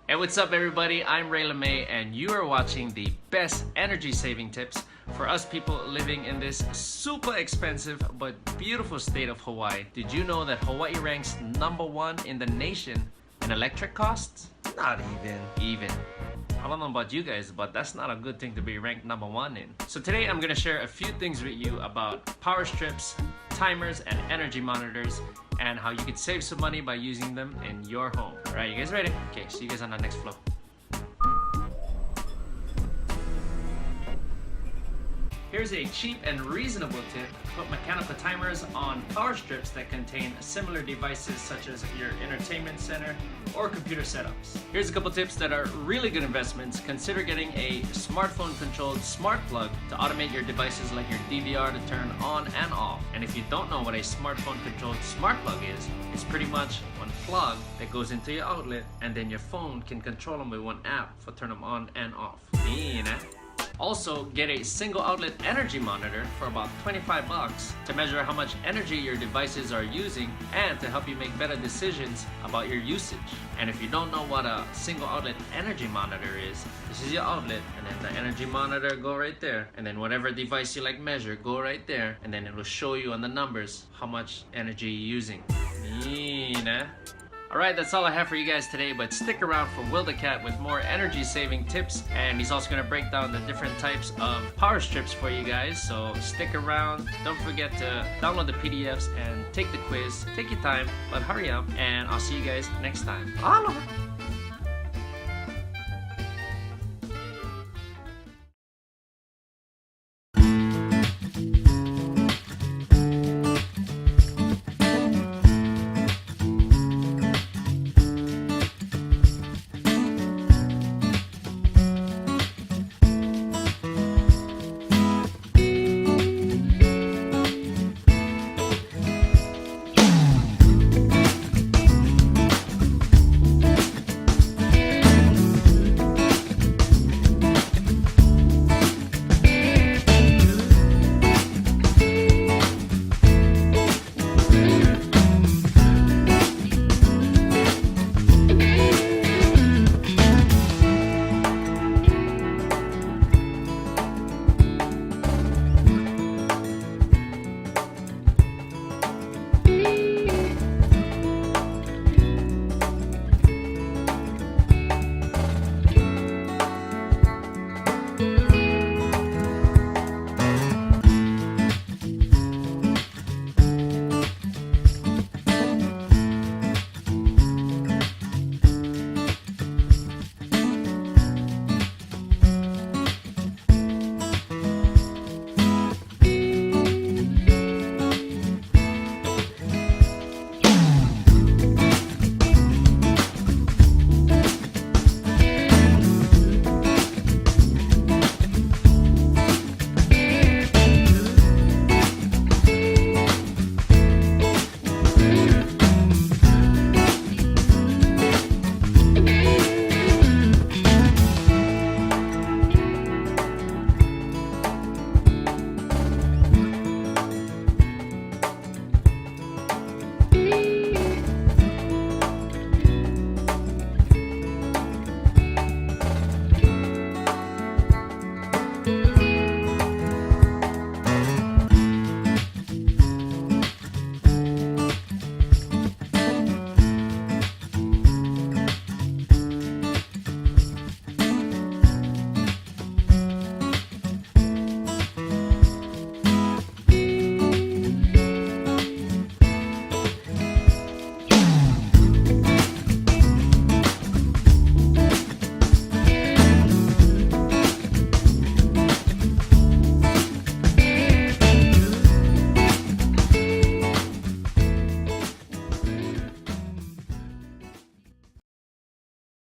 Hey, what's up everybody? I'm Ray LeMay and you are watching the best energy saving tips for us people living in this super expensive but beautiful state of Hawaii. Did you know that Hawaii ranks #1 in the nation in electric costs? Not even. I don't know about you guys, but that's not a good thing to be ranked #1 in. So today I'm gonna share a few things with you about power strips, timers, and energy monitors, and how you could save some money by using them in your home. Alright, you guys ready? Okay, see you guys on the next flow. Here's a cheap and reasonable tip. Put mechanical timers on power strips that contain similar devices such as your entertainment center or computer setups. Here's a couple tips that are really good investments. Consider getting a smartphone controlled smart plug to automate your devices like your DVR to turn on and off. And if you don't know what a smartphone controlled smart plug is, it's pretty much one plug that goes into your outlet and then your phone can control them with one app for turn them on and off. Mean, eh? Also, get a single outlet energy monitor for about 25 bucks to measure how much energy your devices are using and to help you make better decisions about your usage. And if you don't know what a single outlet energy monitor is, this is your outlet and then the energy monitor go right there, and then whatever device you like measure go right there, and then it will show you on the numbers how much energy you're using. Mean, eh? Alright, that's all I have for you guys today, but stick around for Will the Cat with more energy saving tips, and he's also going to break down the different types of power strips for you guys, so stick around. Don't forget to download the PDFs and take the quiz. Take your time, but hurry up, and I'll see you guys next time. Aloha!